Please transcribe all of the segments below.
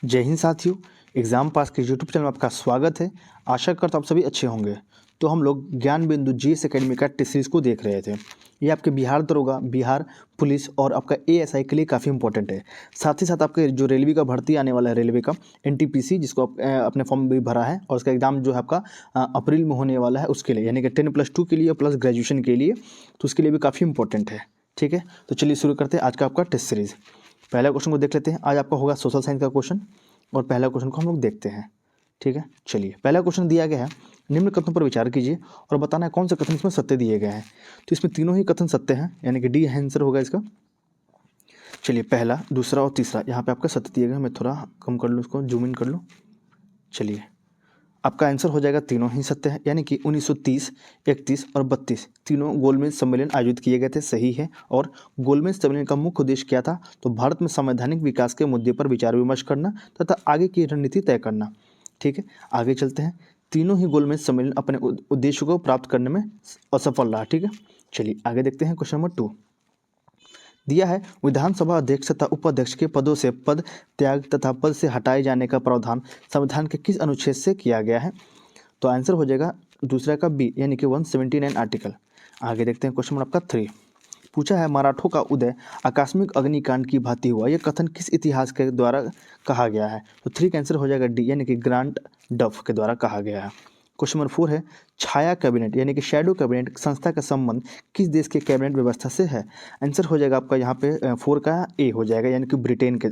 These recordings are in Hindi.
जय हिंद साथियों। एग्ज़ाम पास के यूट्यूब चैनल में आपका स्वागत है। आशा करता हूँ आप सभी अच्छे होंगे। तो हम लोग ज्ञान बिंदु जीएस एकेडमी का टेस्ट सीरीज़ को देख रहे थे। ये आपके बिहार दरोगा, बिहार पुलिस और आपका एएसआई के लिए काफ़ी इंपॉर्टेंट है। साथ ही साथ आपके जो रेलवे का भर्ती आने वाला है, रेलवे का एनटीपीसी, जिसको आप अपने फॉर्म भी भरा है और उसका एग्ज़ाम जो है आपका अप्रैल में होने वाला है, उसके लिए यानी कि 10+2 के लिए प्लस ग्रेजुएशन के लिए, तो उसके लिए भी काफ़ी इंपॉर्टेंट है। ठीक है, तो चलिए शुरू करते हैं आज का आपका टेस्ट सीरीज़। पहला क्वेश्चन को देख लेते हैं। आज आपका होगा सोशल साइंस का क्वेश्चन और पहला क्वेश्चन को हम लोग देखते हैं। ठीक है, चलिए पहला क्वेश्चन दिया गया है, निम्न कथनों पर विचार कीजिए और बताना है कौन सा कथन इसमें सत्य दिए गए हैं। तो इसमें तीनों ही कथन सत्य हैं, यानी कि डी आंसर होगा इसका। चलिए पहला, दूसरा और तीसरा यहाँ पे आपका सत्य दिए गए। मैं थोड़ा कम कर लूँ, इसको जूम इन कर लूँ। चलिए आपका आंसर हो जाएगा तीनों ही सत्य है, यानी कि 1930, 31 और 32 तीनों गोलमेज सम्मेलन आयोजित किए गए थे, सही है। और गोलमेज सम्मेलन का मुख्य उद्देश्य क्या था? तो भारत में संवैधानिक विकास के मुद्दे पर विचार विमर्श करना तथा आगे की रणनीति तय करना। ठीक है, आगे चलते हैं। तीनों ही गोलमेज सम्मेलन अपने उद्देश्य को प्राप्त करने में असफल रहा। ठीक है, चलिए आगे देखते हैं। क्वेश्चन नंबर 2 दिया है, विधानसभा अध्यक्ष तथा उपाध्यक्ष के पदों से पद त्याग तथा पद से हटाए जाने का प्रावधान संविधान के किस अनुच्छेद से किया गया है? तो आंसर हो जाएगा दूसरा का बी, यानी कि 179 आर्टिकल। आगे देखते हैं। क्वेश्चन नंबर आपका 3 पूछा है, मराठों का उदय आकस्मिक अग्निकांड की भांति हुआ, यह कथन किस इतिहास के द्वारा कहा गया है? तो 3 का आंसर हो जाएगा डी, यानी कि ग्रांट डफ के द्वारा कहा गया है। क्वेश्चन नंबर 4 है, छाया कैबिनेट यानी कि शैडो कैबिनेट संस्था का संबंध किस देश के कैबिनेट व्यवस्था से है? आंसर हो जाएगा आपका यहाँ पे 4 का ए हो जाएगा, यानी कि ब्रिटेन के।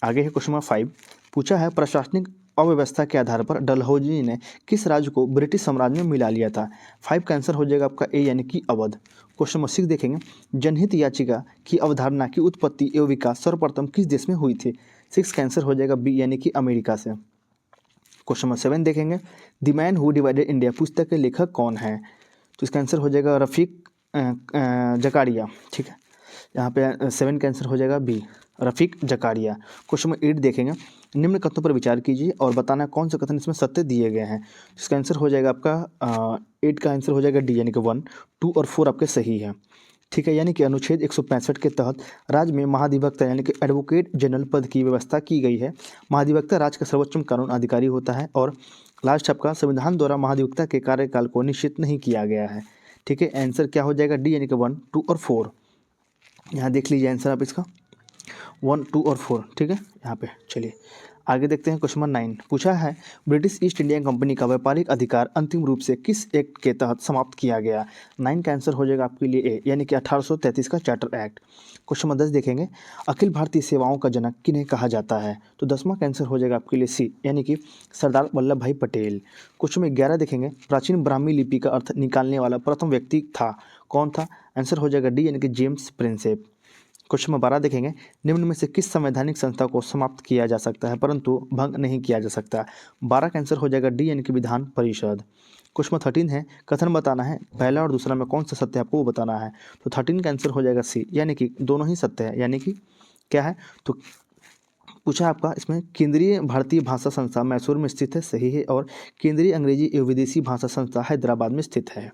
आगे है क्वेश्चन नंबर 5 पूछा है, प्रशासनिक अव्यवस्था के आधार पर डलहौजी ने किस राज्य को ब्रिटिश साम्राज्य में मिला लिया था? 5 का आंसर हो जाएगा आपका ए, यानी कि अवध। क्वेश्चन नंबर 6 देखेंगे, जनहित याचिका की अवधारणा की उत्पत्ति एवं विकास सर्वप्रथम किस देश में हुई थी? 6 का आंसर हो जाएगा बी, यानी कि अमेरिका से। क्वेश्चन नंबर 7 देखेंगे, the man who divided India पुस्तक के लेखक कौन है? तो इसका आंसर हो जाएगा रफ़ीक जकारिया। ठीक है, यहाँ पे 7 का आंसर हो जाएगा बी, रफ़ीक जकारिया। क्वेश्चन नंबर 8 देखेंगे, निम्न कथनों पर विचार कीजिए और बताना कौन से कथन इसमें सत्य दिए गए हैं। इसका आंसर हो जाएगा आपका 8 का आंसर हो जाएगा डी, यानी कि 1, 2 और 4 आपके सही है। ठीक है, यानी कि अनुच्छेद 165 के तहत राज्य में महाधिवक्ता यानी कि एडवोकेट जनरल पद की व्यवस्था की गई है। महाधिवक्ता राज्य का सर्वोच्च कानून अधिकारी होता है। और लास्ट आपका, संविधान द्वारा महाधिवक्ता के कार्यकाल को निश्चित नहीं किया गया है। ठीक है, आंसर क्या हो जाएगा डी, यानी कि 1, 2 और 4। यहाँ देख लीजिए आंसर आप इसका 1, 2 और 4। ठीक है, यहाँ पे चलिए आगे देखते हैं। क्वेश्चन नंबर 9 पूछा है, ब्रिटिश ईस्ट इंडिया कंपनी का व्यापारिक अधिकार अंतिम रूप से किस एक्ट के तहत समाप्त किया गया? 9 का आंसर हो जाएगा आपके लिए ए, यानी कि 1833 का चार्टर एक्ट। क्वेश्चन नंबर 10 देखेंगे, अखिल भारतीय सेवाओं का जनक किन्हें कहा जाता है? तो 10वां का आंसर हो जाएगा आपके लिए सी, यानी कि सरदार वल्लभ भाई पटेल। क्वेश्चन नंबर 11 देखेंगे, प्राचीन ब्राह्मी लिपि का अर्थ निकालने वाला प्रथम व्यक्ति था, कौन था? आंसर हो जाएगा डी, यानी कि जेम्स प्रिंसेप। क्वेश्चन नंबर 12 देखेंगे, निम्न में से किस संवैधानिक संस्था को समाप्त किया जा सकता है परंतु भंग नहीं किया जा सकता? 12 का आंसर हो जाएगा डी, यानी कि विधान परिषद। क्वेश्चन नंबर 13 है, कथन बताना है पहला और दूसरा में कौन सा सत्य है, आपको वो बताना है। तो 13 का आंसर हो जाएगा सी, यानी कि दोनों ही सत्य है। यानी कि क्या है? तो पूछा आपका इसमें, केंद्रीय भारतीय भाषा संस्था मैसूर में स्थित है, सही है। और केंद्रीय अंग्रेजी एवं विदेशी भाषा संस्था हैदराबाद में स्थित है।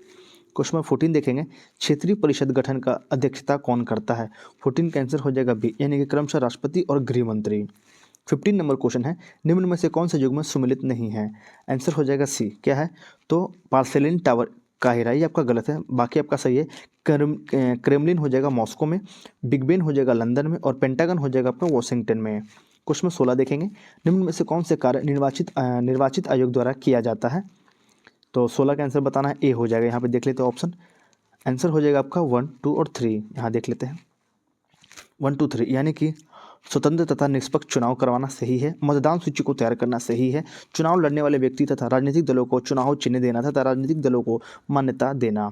क्वेश्चन नंबर 14 देखेंगे, क्षेत्रीय परिषद गठन का अध्यक्षता कौन करता है? 14 का आंसर हो जाएगा बी, यानी कि क्रमशः राष्ट्रपति और गृह मंत्री। 15 नंबर क्वेश्चन है, निम्न में से कौन सा युग्म सुमेलित नहीं है? आंसर हो जाएगा सी, क्या है? तो पार्सेलिन टावर काहिरा, ये आपका गलत है, बाकी आपका सही है। क्रेमलिन हो जाएगा मॉस्को में, बिग बेन हो जाएगा लंदन में और पेंटागन हो जाएगा आपका वॉशिंगटन में। क्वेश्चन नंबर 16 देखेंगे, निम्न में से कौन से कार्य निर्वाचित आयोग द्वारा किया जाता है? तो 16 का आंसर बताना है ए हो जाएगा। यहाँ पे देख लेते हैं ऑप्शन, आंसर हो जाएगा आपका 1, 2 और 3। यहाँ देख लेते हैं 1, 2, 3, यानी कि स्वतंत्र तथा निष्पक्ष चुनाव करवाना, सही है। मतदान सूची को तैयार करना, सही है। चुनाव लड़ने वाले व्यक्ति तथा राजनीतिक दलों को चुनाव चिन्ह देना तथा राजनीतिक दलों को मान्यता देना।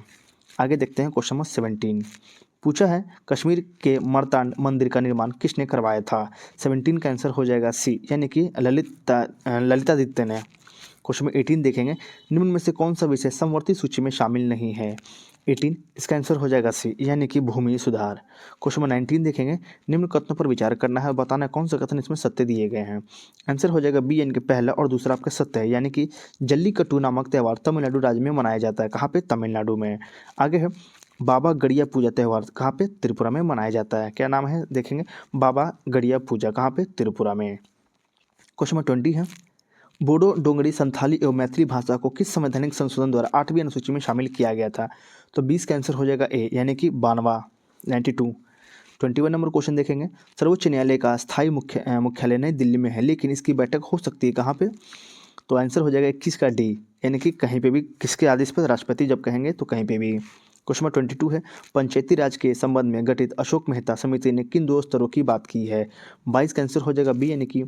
आगे देखते हैं क्वेश्चन नंबर 17 पूछा है, कश्मीर के मर्तांड मंदिर का निर्माण किसने करवाया था? 17 का आंसर हो जाएगा सी, यानी कि ललितादित्य ने। क्वेश्चन नंबर 18 देखेंगे, निम्न में से कौन सा विषय समवर्ती सूची में शामिल नहीं है? 18, इसका आंसर हो जाएगा सी, यानी कि भूमि सुधार। क्वेश्चन नंबर 19 देखेंगे, निम्न कथनों पर विचार करना है और बताना है कौन सा कथन इसमें सत्य दिए गए हैं। आंसर हो जाएगा बी, यानी कि पहला और दूसरा आपका सत्य है, यानी कि जल्लीकट्टू नामक त्यौहार तमिलनाडु राज्य में मनाया जाता है। कहाँ पे? तमिलनाडु में। आगे है, बाबा गड़िया पूजा त्यौहार कहाँ पे? त्रिपुरा में मनाया जाता है। क्या नाम है देखेंगे, बाबा गड़िया पूजा, कहाँ पे? त्रिपुरा में। क्वेश्चन नंबर 20 है, बोडो, डोंगरी, संथाली एवं मैथिली भाषा को किस संवैधानिक संशोधन द्वारा 8वीं अनुसूची में शामिल किया गया था? तो 20 का आंसर हो जाएगा ए, यानी कि 92, 92। 21 नंबर क्वेश्चन देखेंगे, सर्वोच्च न्यायालय का स्थायी मुख्यालय नई दिल्ली में है, लेकिन इसकी बैठक हो सकती है कहाँ पे? तो आंसर हो जाएगा 21 का डी, यानी कि कहीं पे भी, किसके आदेश पर? राष्ट्रपति जब कहेंगे तो कहीं पे भी। क्वेश्चन नंबर 22 है, पंचायती राज के संबंध में गठित अशोक मेहता समिति ने किन 2 स्तरों की बात की है? 22 का आंसर हो जाएगा बी, यानी कि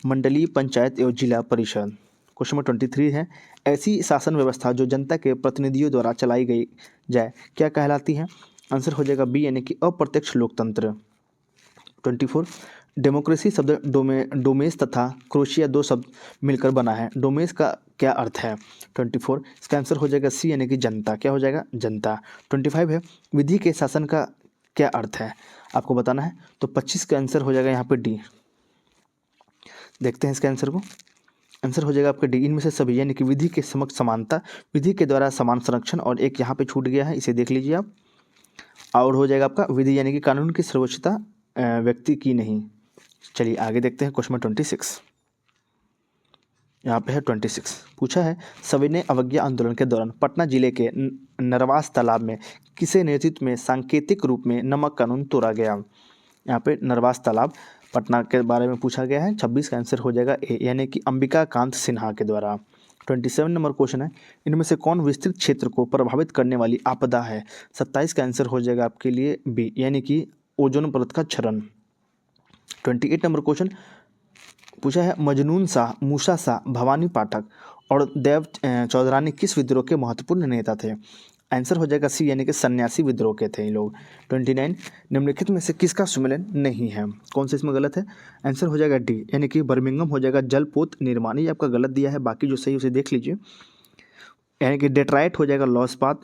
मंडलीय पंचायत एवं जिला परिषद। क्वेश्चन नंबर 23 है, ऐसी शासन व्यवस्था जो जनता के प्रतिनिधियों द्वारा चलाई गई जाए क्या कहलाती है? आंसर हो जाएगा बी, यानी कि अप्रत्यक्ष लोकतंत्र। 24, डेमोक्रेसी शब्द डोमेस तथा क्रोशिया 2 शब्द मिलकर बना है, डोमेस का क्या अर्थ है? 24, इसका आंसर हो जाएगा सी, यानी कि जनता। क्या हो जाएगा? जनता। 25 है, विधि के शासन का क्या अर्थ है? आपको बताना है। तो 25 का आंसर हो जाएगा यहाँ पे डी। देखते हैं इसके आंसर को। आंसर हो जाएगा आपका डी, इनमें से सभी, यानी कि विधि के समक्ष समानता, विधि के द्वारा समान संरक्षण, और एक यहाँ पे छूट गया है, इसे देख लीजिए आप। और हो जाएगा आपका विधि, यानी कि कानून की सर्वोच्चता व्यक्ति की नहीं। चलिए आगे देखते हैं क्वेश्चन नंबर 26। यहाँ पे है 26, पूछा है, सविनय अवज्ञा आंदोलन के दौरान पटना जिले के नरवास तालाब में किसे नेतृत्व में सांकेतिक रूप में नमक कानून तोड़ा गया? यहाँ पे नरवास तालाब पटना के बारे में पूछा गया है। 26 का आंसर हो जाएगा ए, यानी कि अंबिका कांत सिन्हा के द्वारा। 27 नंबर क्वेश्चन है, इनमें से कौन विस्तृत क्षेत्र को प्रभावित करने वाली आपदा है? 27 का आंसर हो जाएगा आपके लिए बी, यानी कि ओजोन परत का क्षरण। 28 नंबर क्वेश्चन पूछा है, मजनून शाह, मूसा शाह, भवानी पाठक और देव चौधरानी किस विद्रोह के महत्वपूर्ण नेता थे? आंसर हो जाएगा सी, यानी कि सन्यासी विद्रोह के थे ये लोग। 29, निम्नलिखित में से किसका सुमेलन नहीं है? कौन सा इसमें गलत है? आंसर हो जाएगा डी, यानी कि बर्मिंघम हो जाएगा जलपोत निर्माण, ये आपका गलत दिया है, बाकी जो सही उसे देख लीजिए। यानी कि डेट्राइट हो जाएगा लौह इस्पात,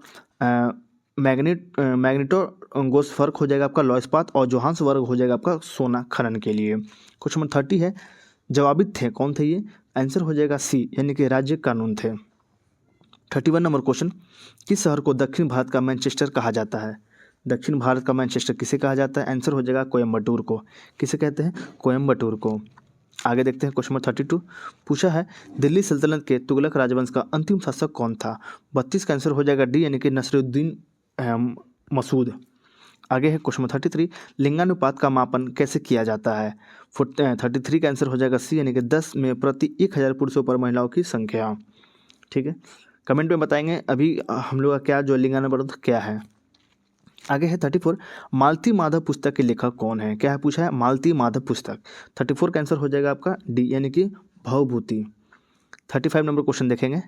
मैग्नेटो गोस्फर्क हो जाएगा आपका लौह इस्पात, और जोहान्सबर्ग हो जाएगा आपका सोना खनन के लिए। क्वेश्चन नंबर 30 है, जवाबित थे, कौन थे ये? आंसर हो जाएगा सी, यानी कि राज्य कानून थे। 31 नंबर क्वेश्चन, किस शहर को दक्षिण भारत का मैनचेस्टर कहा जाता है? दक्षिण भारत का मैनचेस्टर किसे कहा जाता है? आंसर हो जाएगा कोयम्बटूर को। किसे कहते हैं? कोयम्बटूर को। आगे देखते हैं क्वेश्चन नंबर 32, पूछा है, दिल्ली सल्तनत के तुगलक राजवंश का अंतिम शासक कौन था? 32 का आंसर हो जाएगा डी, यानी कि नसरुद्दीन मसूद। आगे है क्वेश्चन नंबर 33, लिंगानुपात का मापन कैसे किया जाता है? 33 का आंसर हो जाएगा सी, यानी कि 10 में प्रति 1000 पुरुषों पर महिलाओं की संख्या। ठीक है, कमेंट में बताएंगे अभी हम लोग का क्या जो लिंगानुपात क्या है। आगे है 34, मालती माधव पुस्तक के लेखक कौन है? क्या है पूछा है? मालती माधव पुस्तक। 34 का आंसर हो जाएगा आपका डी, यानी कि भवभूति। 35 नंबर क्वेश्चन देखेंगे,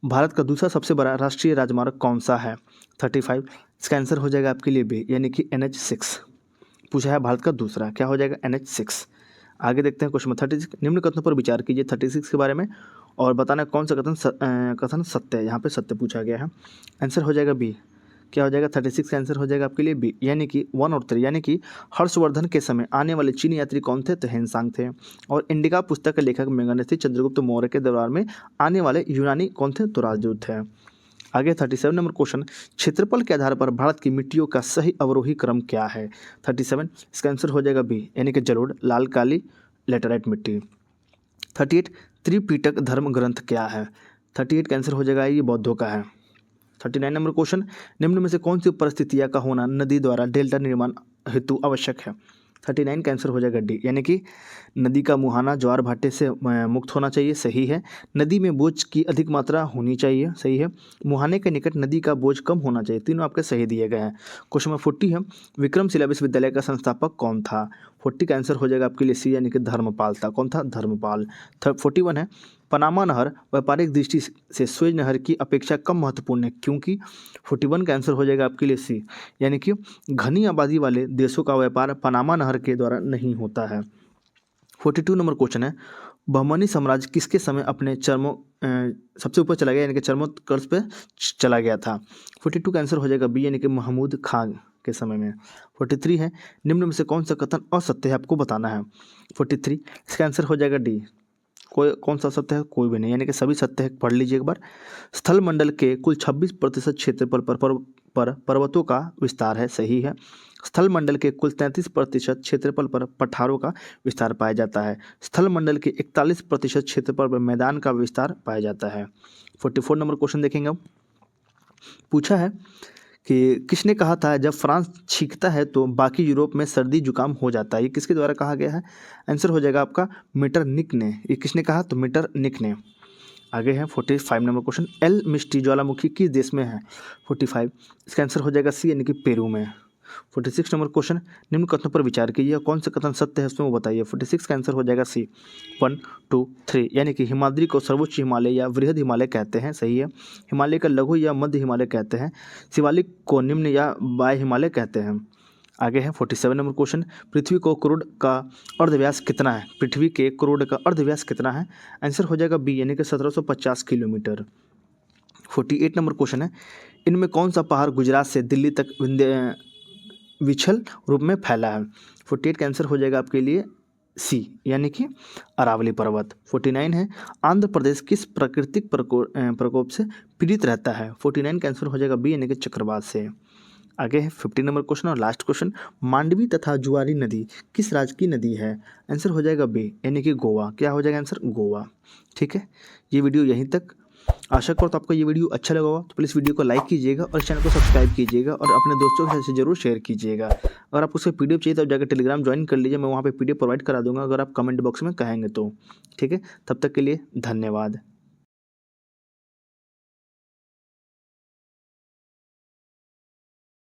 भारत का दूसरा सबसे बड़ा राष्ट्रीय राजमार्ग कौन सा है? 35, इसका आंसर हो जाएगा आपके लिए बी, यानी कि NH6। पूछा है भारत का दूसरा, क्या हो जाएगा? NH6। आगे देखते हैं क्वेश्चन नंबर 36, निम्न कथनों पर विचार कीजिए 36 के बारे में और बताना कौन सा कथन सत्य है। यहाँ पे सत्य पूछा गया है। आंसर हो जाएगा बी, क्या हो जाएगा? 36 का आंसर हो जाएगा आपके लिए बी, यानी कि 1 और 3, यानी कि हर्षवर्धन के समय आने वाले चीनी यात्री कौन थे? तो हेनसांग थे। और इंडिका पुस्तक के लेखक मेघनाथ चंद्रगुप्त मौर्य के दरबार में आने वाले यूनानी कौन थे? तो राजदूत थे। आगे 37 नंबर क्वेश्चन, क्षेत्रफल के आधार पर भारत की मिट्टियों का सही अवरोही क्रम क्या है? 37, इसका आंसर हो जाएगा बी, यानी कि जलोढ़, लाल काली लेटराइट मिट्टी। 38, त्रिपिटक धर्म ग्रंथ क्या है? 38 का आंसर हो जाएगा ये बौद्धों का है। 39 नंबर क्वेश्चन, निम्न में से कौन सी परिस्थितियाँ का होना नदी द्वारा डेल्टा निर्माण हेतु आवश्यक है? 39 का आंसर हो जाएगा डी, यानी कि नदी का मुहाना ज्वार भाटे से मुक्त होना चाहिए, सही है। नदी में बोझ की अधिक मात्रा होनी चाहिए, सही है। मुहाने के निकट नदी का बोझ कम होना चाहिए, तीनों आपके सही दिए गए हैं। क्वेश्चन नंबर 40 है, विक्रमशिला विश्वविद्यालय का संस्थापक कौन था? 40 का आंसर हो जाएगा आपके लिए सी, यानी कि धर्मपाल था। कौन था? धर्मपाल। 41 है, पनामा नहर व्यापारिक दृष्टि से सुएज नहर की अपेक्षा कम महत्वपूर्ण है, क्योंकि 41 का आंसर हो जाएगा आपके लिए सी, यानी कि घनी आबादी वाले देशों का व्यापार पनामा नहर के द्वारा नहीं होता है। 42 नंबर क्वेश्चन है, बहमनी साम्राज्य किसके समय अपने सबसे ऊपर चला गया, यानी कि चरमोत्कर्ष पे चला गया था? 42 का आंसर हो जाएगा बी, यानी कि महमूद खान के समय में। 43 है, निम्न में से कौन सा कथन असत्य है आपको बताना है? 43, इसका आंसर हो जाएगा डी, कोई कौन सा सत्य है? कोई भी नहीं, यानी कि सभी सत्य है। पढ़ लीजिए एक बार। स्थल मंडल के कुल 26% क्षेत्रफल पर पर्वतों का विस्तार है, सही है। स्थल मंडल के कुल 33% क्षेत्रफल पर पठारों का विस्तार पाया जाता है। स्थल मंडल के 41% क्षेत्रफल पर मैदान का विस्तार पाया जाता है। 44 नंबर क्वेश्चन देखेंगे अब। पूछा है कि किसने कहा था जब फ्रांस छींकता है तो बाकी यूरोप में सर्दी जुकाम हो जाता है? ये किसके द्वारा कहा गया है? आंसर हो जाएगा आपका मीटरनिक ने। ये किसने कहा? तो मीटरनिक ने। आगे है 45 नंबर क्वेश्चन। एल मिस्टी ज्वालामुखी किस देश में है? 45, इसका आंसर हो जाएगा सी, यानी कि पेरू में। 46 नंबर क्वेश्चन। निम्न कथनों पर विचार कीजिए, कौन सा कथन सत्य है उसमें वो बताइए। 46 का आंसर हो जाएगा सी, 1, 2, 3, यानी कि हिमाद्री को सर्वोच्च हिमालय या वृहद हिमालय कहते हैं, सही है। हिमालय का लघु या मध्य हिमालय कहते हैं। शिवालिक को निम्न या बाह्य हिमालय कहते हैं। आगे है 47 नंबर क्वेश्चन। पृथ्वी को करोड़ का अर्धव्यास कितना है? पृथ्वी के करोड़ का अर्धव्यास कितना है? आंसर हो जाएगा बी, यानी कि 1750 किलोमीटर। 48 नंबर क्वेश्चन है। इनमें कौन सा पहाड़ गुजरात से दिल्ली तक विछल रूप में फैला है? 48 का आंसर हो जाएगा आपके लिए सी, यानी कि अरावली पर्वत। 49 है। आंध्र प्रदेश किस प्राकृतिक प्रकोप से पीड़ित रहता है? 49 का आंसर हो जाएगा बी, यानी कि चक्रवात से। आगे है 50 नंबर क्वेश्चन और लास्ट क्वेश्चन। मांडवी तथा जुआरी नदी किस राज्य की नदी है? आंसर हो जाएगा बी, यानी कि गोवा। क्या हो जाएगा आंसर? गोवा। ठीक है, ये वीडियो यहीं तक। आशा करता हूँ आपको ये वीडियो अच्छा लगा होगा, तो प्लीज़ वीडियो को लाइक कीजिएगा और चैनल को सब्सक्राइब कीजिएगा और अपने दोस्तों के साथ ज़रूर शेयर कीजिएगा। अगर आपको उसका पीडीएफ चाहिए तो आप जाकर टेलीग्राम ज्वाइन कर लीजिए, मैं वहाँ पे पीडीएफ प्रोवाइड करा दूंगा अगर आप कमेंट बॉक्स में कहेंगे तो। ठीक है, तब तक के लिए धन्यवाद।